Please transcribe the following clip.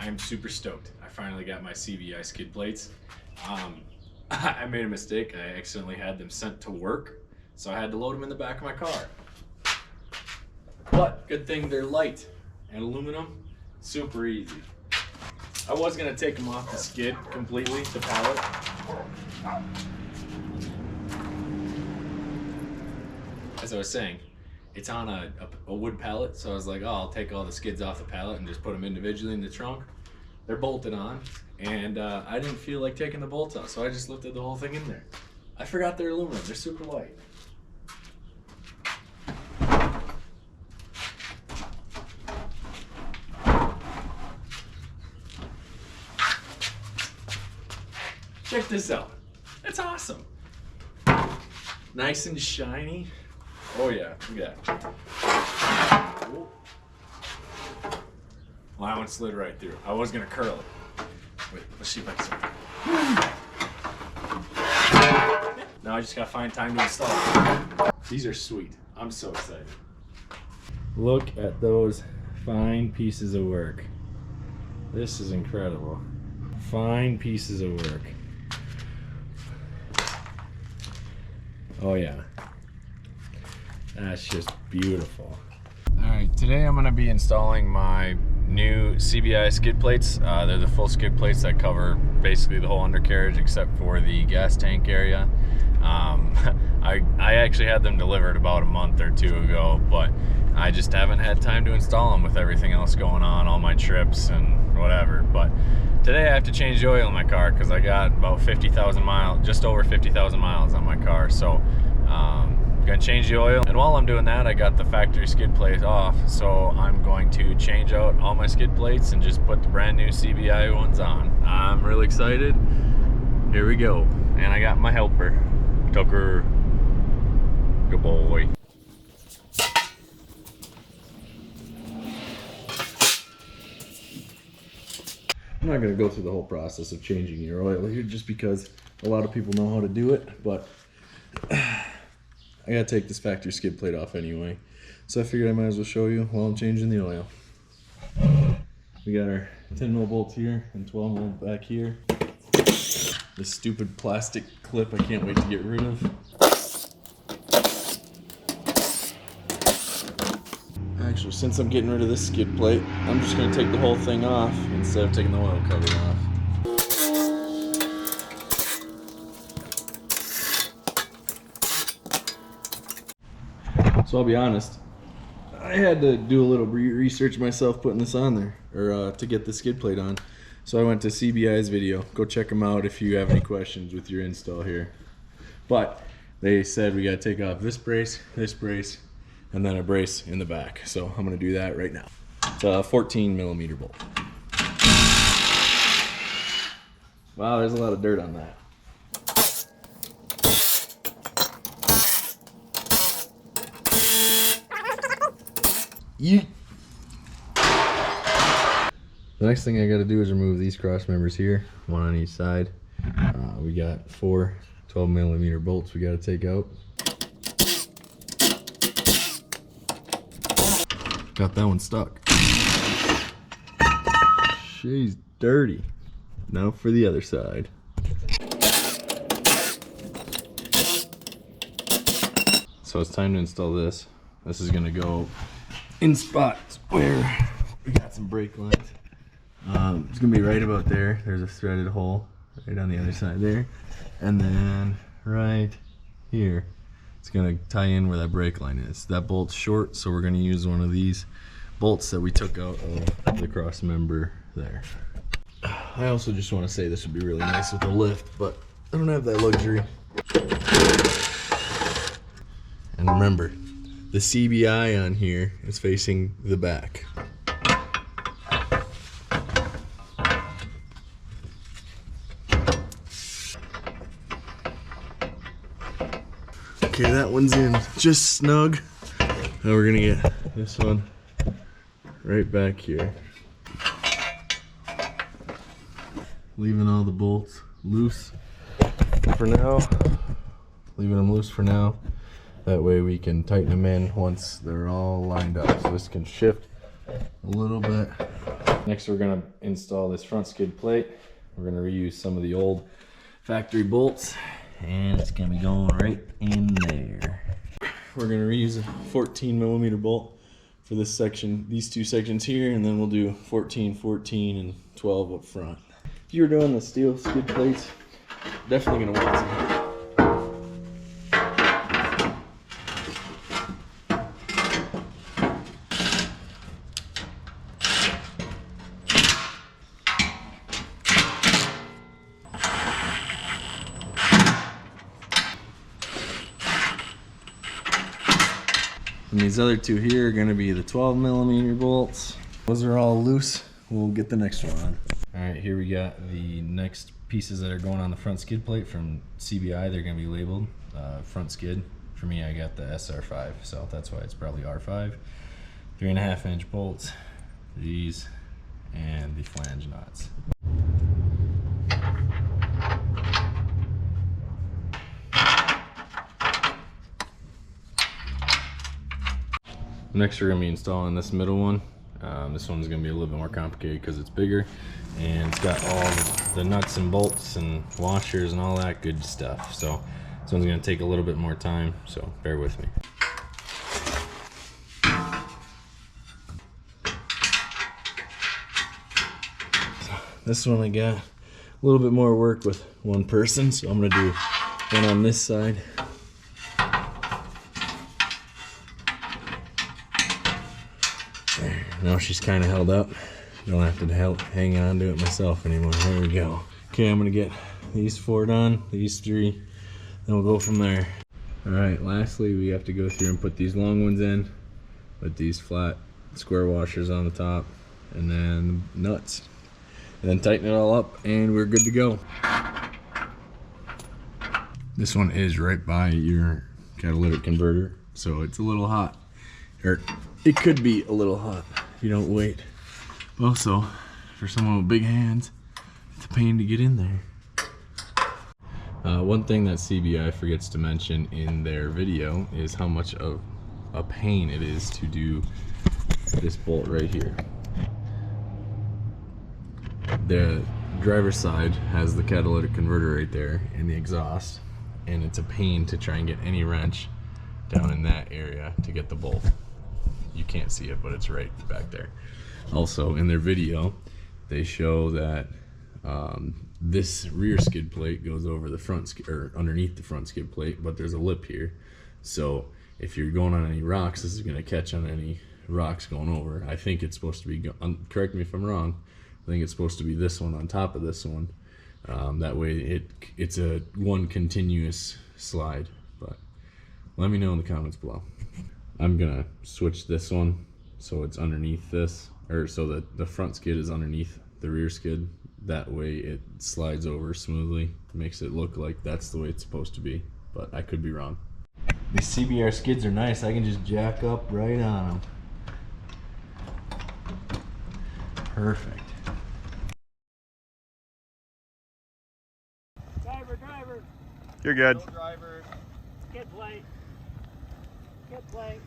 I am super stoked. I finally got my CBI skid plates. I made a mistake. I accidentally had them sent to work, so I had to load them in the back of my car. But good thing they're light and aluminum, super easy. I was gonna take them off the skid completely, the pallet. As I was saying, it's on a wood pallet, so I was like, oh, I'll take all the skids off the pallet and just put them individually in the trunk. They're bolted on, and I didn't feel like taking the bolts off, so I just lifted the whole thing in there. I forgot they're aluminum, they're super light. Check this out. That's awesome. Nice and shiny. Oh yeah, look at that. Ooh. Well, that one slid right through. I was gonna curl it. Wait, let's see if I can. Now I just gotta find time to install it. These are sweet. I'm so excited. Look at those fine pieces of work. This is incredible. Fine pieces of work. Oh yeah. That's just beautiful. All right, today I'm gonna be installing my new CBI skid plates. They're the full skid plates that cover basically the whole undercarriage except for the gas tank area. I actually had them delivered about a month or two ago, but I just haven't had time to install them with everything else going on, all my trips and whatever. But today I have to change the oil in my car because I got about 50,000 miles, just over 50,000 miles on my car. So gonna change the oil, and while I'm doing that I got the factory skid plate off, so I'm going to change out all my skid plates and just put the brand new CBI ones on. I'm really excited. Here we go. And I got my helper, Tucker. Good boy. I'm not gonna go through the whole process of changing your oil here just because a lot of people know how to do it, but I gotta take this factory skid plate off anyway, so I figured I might as well show you while I'm changing the oil. We got our 10mm bolts here and 12mm back here. This stupid plastic clip I can't wait to get rid of. Actually, since I'm getting rid of this skid plate, I'm just gonna take the whole thing off instead of taking the oil cover off. So I'll be honest, I had to do a little research myself putting this on there, or to get the skid plate on. So I went to CBI's video. Go check them out if you have any questions with your install here. But they said we gotta take off this brace, and then a brace in the back. So I'm gonna do that right now. It's a 14mm bolt. Wow, there's a lot of dirt on that. Yeet. The next thing I got to do is remove these cross members here, one on each side. We got 4 12mm bolts we got to take out. Got that one stuck. She's dirty. Now for the other side. So it's time to install this. This is going to go in spots where we got some brake lines. It's gonna be right about there. There's a threaded hole right on the other side there, and then right here it's gonna tie in where that brake line is. That bolt's short, so we're gonna use one of these bolts that we took out of the cross member there. I also just want to say this would be really nice with a lift, but I don't have that luxury. And remember, the CBI on here is facing the back. Okay, that one's in just snug. Now we're gonna get this one right back here. Leaving all the bolts loose for now. Leaving them loose for now. That way we can tighten them in once they're all lined up. So this can shift a little bit Next we're gonna install this front skid plate. We're gonna reuse some of the old factory bolts, and it's gonna be going right in there. We're gonna reuse a 14mm bolt for this section, these two sections here, and then we'll do 14, 14, and 12 up front. If you're doing the steel skid plates, definitely gonna want some. And these other two here are going to be the 12mm bolts. Those are all loose. We'll get the next one on. All right, here we got the next pieces that are going on the front skid plate from CBI. They're going to be labeled front skid. For me, I got the SR5, so that's why it's probably R5. 3.5-inch bolts, these, and the flange nuts. Next we're going to be installing this middle one. This one's going to be a little bit more complicated because it's bigger and it's got all the nuts and bolts and washers and all that good stuff. So this one's going to take a little bit more time, so bear with me. This one I got a little bit more work with one person, so I'm going to do one on this side. Now she's kind of held up. Don't have to hang on to it myself anymore. There we go. Okay, I'm gonna get these 4 done, these 3, then we'll go from there. All right, lastly, we have to go through and put these long ones in, with these flat square washers on the top, and then nuts. And then tighten it all up, and we're good to go. This one is right by your catalytic converter, so it's a little hot. Or it could be a little hot if you don't wait. Also, for someone with big hands, it's a pain to get in there. One thing that CBI forgets to mention in their video is how much of a pain it is to do this bolt right here. The driver's side has the catalytic converter right there and the exhaust, and it's a pain to try and get any wrench down in that area to get the bolt. You can't see it, but it's right back there. Also, in their video, they show that this rear skid plate goes over the front skid, or underneath the front skid plate, but there's a lip here. So if you're going on any rocks, this is going to catch on any rocks going over. I think it's supposed to be, correct me if I'm wrong, I think it's supposed to be this one on top of this one. That way it's a one continuous slide. But let me know in the comments below. I'm gonna switch this one so it's underneath this, or so that the front skid is underneath the rear skid. That way it slides over smoothly, makes it look like that's the way it's supposed to be, but I could be wrong. These CBR skids are nice. I can just jack up right on them. Perfect. Driver. You're good. No driver. Skid plate. Skid plate.